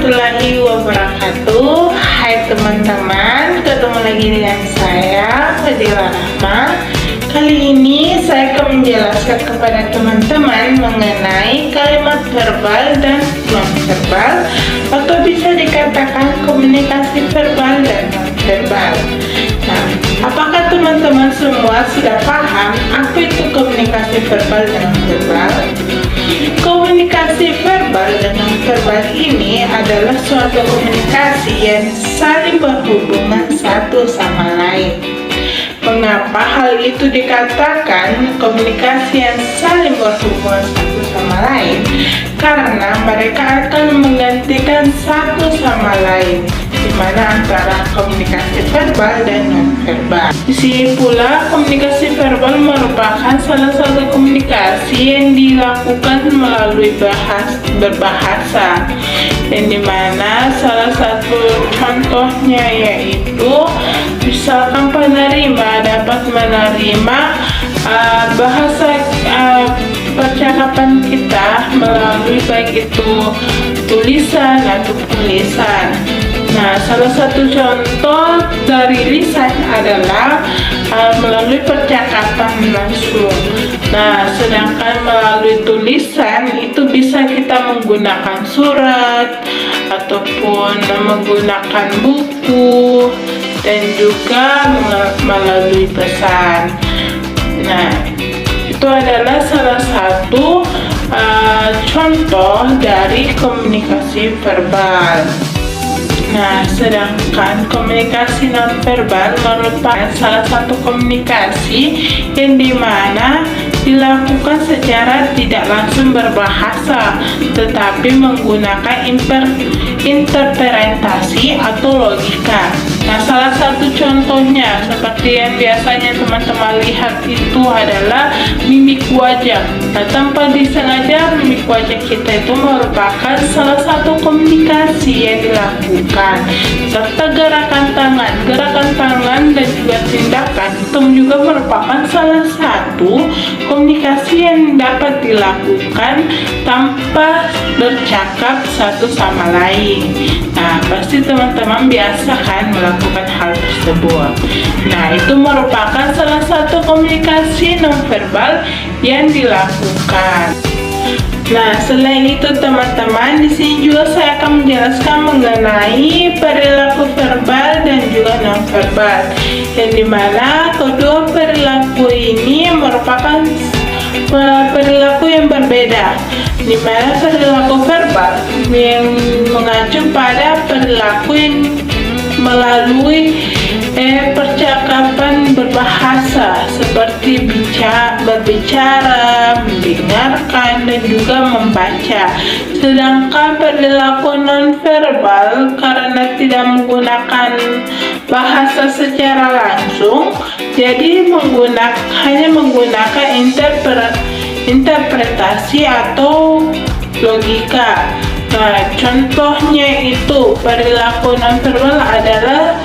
warahmatullahi wabarakatuh. Hai teman-teman, ketemu lagi dengan saya Fadila Rahma. Kali ini saya akan menjelaskan kepada teman-teman mengenai kalimat verbal dan non-verbal, atau bisa dikatakan komunikasi verbal dan non-verbal. Nah, apakah teman-teman semua sudah paham apa itu komunikasi verbal dan non-verbal? Komunikasi verbal dan non-verbal ini adalah suatu komunikasi yang saling berhubungan satu sama lain. Mengapa hal itu dikatakan komunikasi yang saling berhubungan satu sama lain? Karena mereka akan menggantikan satu sama lain, di mana antara komunikasi verbal dan non-verbal. Di sini pula komunikasi verbal merupakan salah satu komunikasi yang dilakukan melalui berbahasa, yang dimana salah satu contohnya yaitu misalkan penerima dapat menerima bahasa percakapan kita melalui baik itu tulisan ataupun lisan. Nah, salah satu contoh dari lisan adalah melalui percakapan langsung. Nah, sedangkan melalui tulisan itu bisa kita menggunakan surat ataupun menggunakan buku dan juga melalui pesan. Nah, itu adalah salah satu contoh dari komunikasi verbal. Nah, sedangkan komunikasi non-verbal merupakan salah satu komunikasi yang dimana dilakukan secara tidak langsung berbahasa, tetapi menggunakan interpretasi atau logika. Nah, salah satu contohnya seperti yang biasanya teman-teman lihat itu adalah mimik wajah. Nah, tanpa disengaja mimik wajah kita itu merupakan salah satu komunikasi yang dilakukan, serta gerakan tangan dan juga tindakan itu juga merupakan salah satu komunikasi yang dapat dilakukan tanpa bercakap satu sama lain. Nah, pasti teman-teman biasa kan melakukan hal tersebut. Nah, itu merupakan salah satu komunikasi nonverbal yang dilakukan. Nah, selain itu teman-teman, di sini juga saya akan menjelaskan mengenai perilaku verbal dan juga nonverbal, yang dimana kedua perilaku ini merupakan perilaku yang berbeda, di mana perilaku verbal yang mengacu pada perilaku yang melalui percakapan berbahasa seperti berbicara, mendengarkan, dan juga membaca. Sedangkan perilaku nonverbal karena tidak menggunakan bahasa secara langsung, jadi hanya menggunakan interpretasi atau logika. Nah, contohnya itu perilaku nonverbal adalah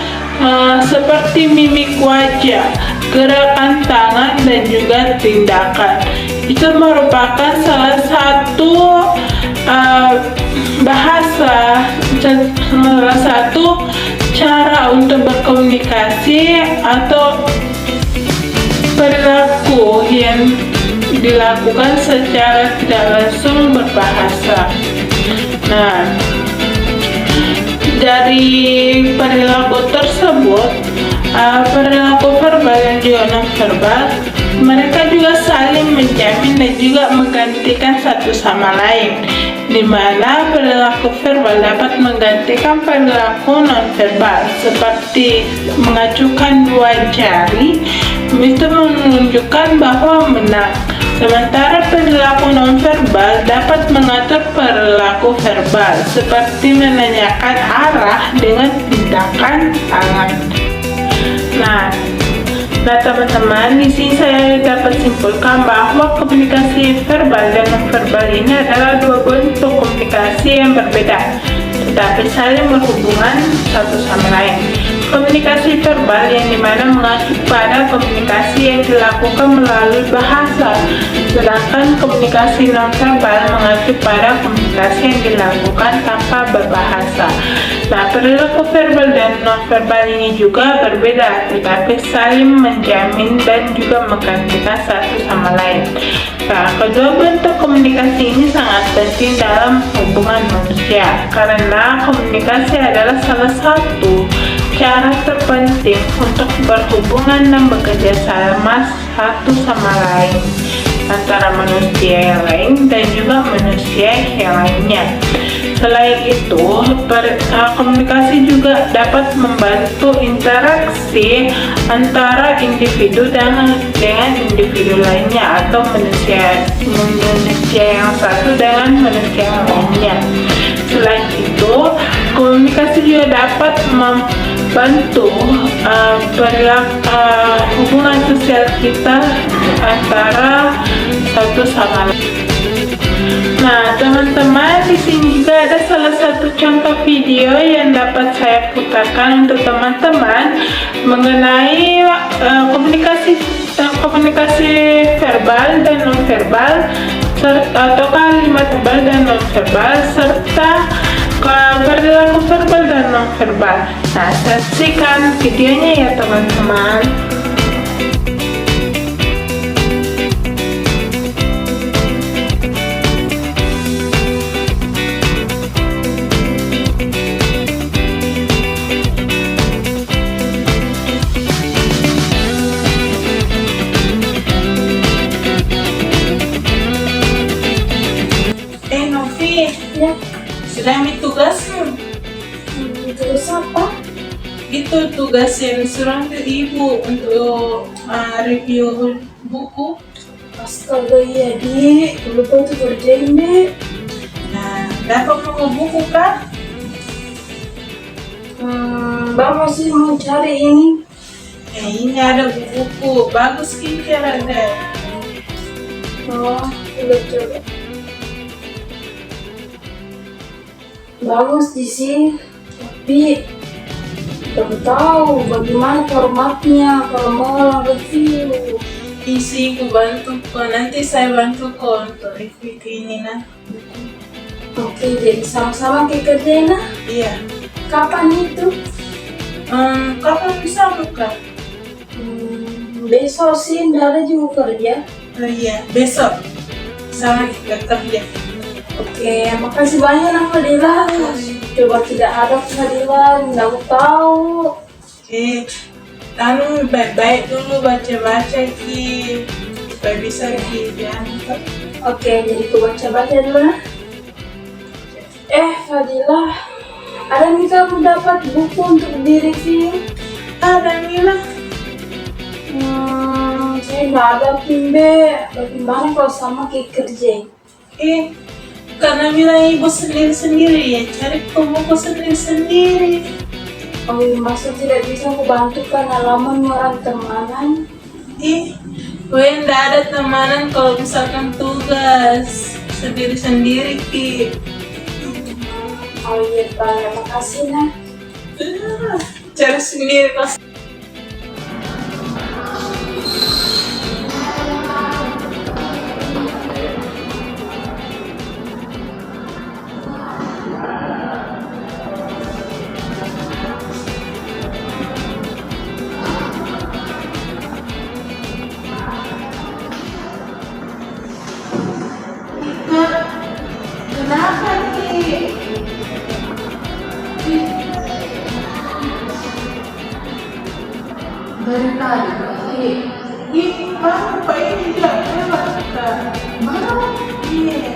seperti mimik wajah, gerakan tangan, dan juga tindakan. Itu merupakan salah satu salah satu cara untuk berkomunikasi atau perilaku yang dilakukan secara tidak langsung berbahasa. Nah, dari perilaku tersebut, perilaku verbal dan juga non-verbal, mereka juga saling menjamin dan juga menggantikan satu sama lain, di mana perilaku verbal dapat menggantikan perilaku non-verbal, seperti mengacukan dua jari, itu menunjukkan bahwa menang. Sementara perilaku nonverbal dapat mengatur perilaku verbal, seperti menanyakan arah dengan tindakan tangan. Nah teman-teman, di sini saya dapat simpulkan bahwa komunikasi verbal dan nonverbal ini adalah dua bentuk komunikasi yang berbeda, tetapi saling berhubungan satu sama lain. Komunikasi verbal yang dimana mengacu pada komunikasi yang dilakukan melalui bahasa, sedangkan komunikasi nonverbal mengacu pada komunikasi yang dilakukan tanpa berbahasa. Nah, perilaku verbal dan nonverbal ini juga berbeda, tetapi saling menjamin dan juga menggantikan satu sama lain. Nah, kedua bentuk komunikasi ini sangat penting dalam hubungan manusia, karena komunikasi adalah salah satu cara terpenting untuk berhubungan dan bekerja sama satu sama lain antara manusia yang lain dan juga manusia yang lainnya. Selain itu, komunikasi juga dapat membantu interaksi antara individu dengan individu lainnya atau manusia yang satu dengan manusia yang lainnya. Selain itu, komunikasi juga dapat membantu hubungan sosial kita antara satu sama lain. Nah, teman-teman, di sini juga ada salah satu contoh video yang dapat saya putarkan untuk teman-teman mengenai komunikasi verbal dan nonverbal, atau kalimat verbal dan nonverbal, serta perilaku verbal dan nonverbal. Nah, saksikan videonya ya teman-teman. Novi, Ya, sudah ambil tugasmu? tugas apa? Itu tugasin suruh ke ibu untuk review buku. Astaga, iya Dik, lupa tuh kerjain deh. Nah, dapat buku buku kan? Bang masih mau cari ini. Ini ada buku bagus skincare ada. Oh, udah coba. Bagus di sini, tapi belum tahu bagaimana formatnya kalau mau review. Isi ku bantu kok, nanti saya bantu kok untuk review ini nah. Oke, jadi sama-sama kita kerjain lah. Iya. Kapan itu? Kapan bisa buka? Besok sih, nggak ada juga kerja. Oh iya, besok sama kita kerja. Oke, makasih banyak Nang Fadila. Coba tidak ada kehadiran, nggak tahu. Oke, kamu baik-baik dulu baca-baca Ki, supaya bisa Ki diangkat. Oke, jadi aku baca-baca dulu nah. Fadila, ada nih kamu dapat buku untuk direview? Ada Mila. Saya nggak ada Pimbe. Bagaimana kalau sama kayak kerja? Karena Mila ibu sendiri-sendiri ya, cari buku sendiri-sendiri. Oh, masa tidak bisa aku bantukan halaman orang temanan? Gue nggak ada temanan kalau misalkan tugas sendiri-sendiri Ki. Oh iya, terima kasih nah. Cari sendiri kelas. Kenapa Ki? Dari tadi, Bang, Pak ini tidak lewat kita. baru Iya.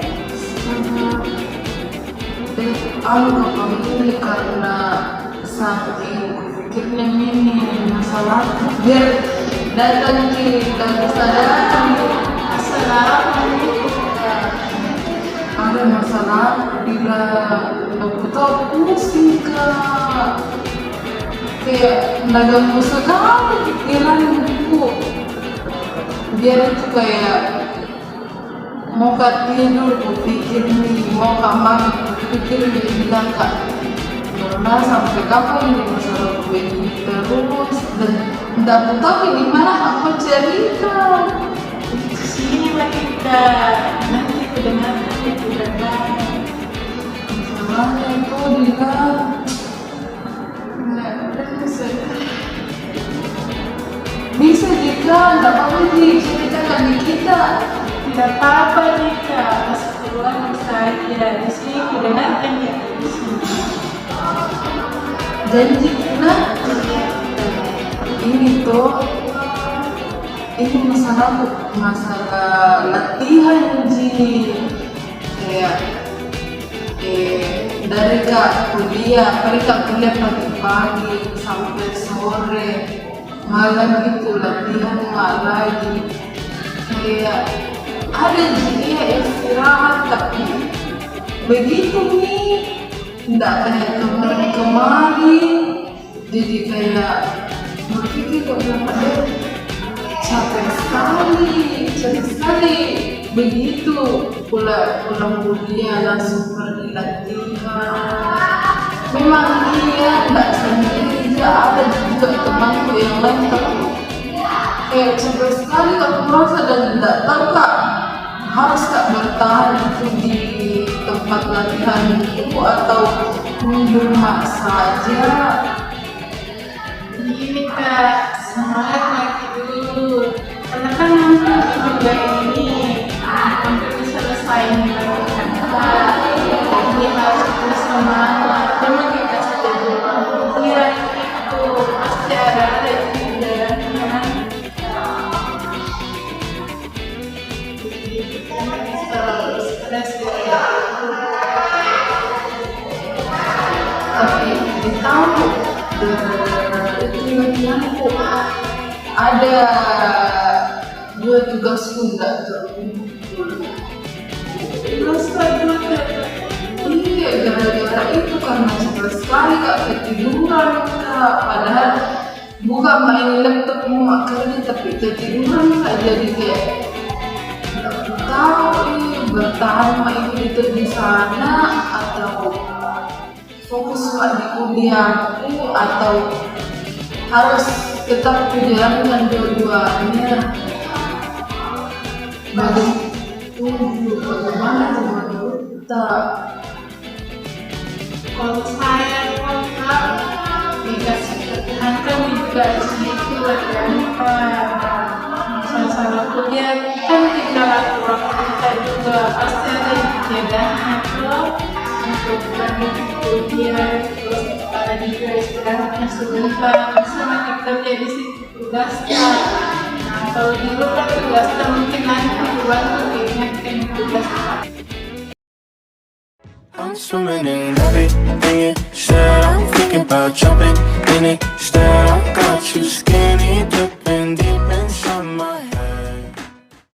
kamu ini karena saking pikirnya ini masalah biar datang kita kesadaran ada masalah bila aku pusing Kak, kayak nggak sekali pikiran buku biar itu kayak mau tidur kupikir nih, mau makan kupikir dia bilang Kak Nona sampai kapan ini masalah begini terus dan nggak tahu gimana apa cerita. Sini Marika, nanti kedengaran itu benar. Masalahnya itu Dila bisa jika nggak apa-apa sih ceritakan di kita. Tidak apa-apa Rika, masih keluar saja. Di sini kedengaran ya. Janji Dila ini tuh ini masalah latihan Ji, kayak dari kak kuliah pagi-pagi sampai sore malam gitu latihan lagi, kayak ada dia istirahat tapi begitu nih nggak kayak kemarin, jadi kayak berpikir kok ada capek sekali begitu pulang kuliah langsung pergi latihan. Memang iya nggak sendiri, ada juga temanku yang lain tapi kayak capek sekali aku merasa dan tidak tahu kak harus tak bertahan itu di tempat latihan itu atau di rumah saja. Ini Kak, semangat lagi dulu. Karena kan nanti juga ini hampir selesai nih lagi kan Kak. Jadi harus terus semangat. Memang kita sudah berpikiran itu pasti ada juga kan. Jadi selalu stres ya. Tapi di tahun itu ada 2 tugas nggak terkumpul. Iya, gara-gara itu karena stres sekali kak ketiduran kak, padahal bukan main laptop mau kerja tapi ketiduran kak, jadi kayak nggak tahu bertahan main itu di sana atau fokus di kuliahku atau harus tetap menjalankan dua-duanya. Bagaimana menurut kita? Kalau saya Kak dikasih keterangan juga situ latihan masalah kuliah kan tinggal aturan kita juga pasti ada kegiatan untuk bagi kuliah, terus ada juga istirahatnya sebentar sama kita jadi situ tugasnya. Nah kalau di luar tugasnya mungkin nanti dibantu diingatkan tugasnya. I'm swimming in everything you said. I'm thinking about jumping in it. Instead, I got you skinny dipping.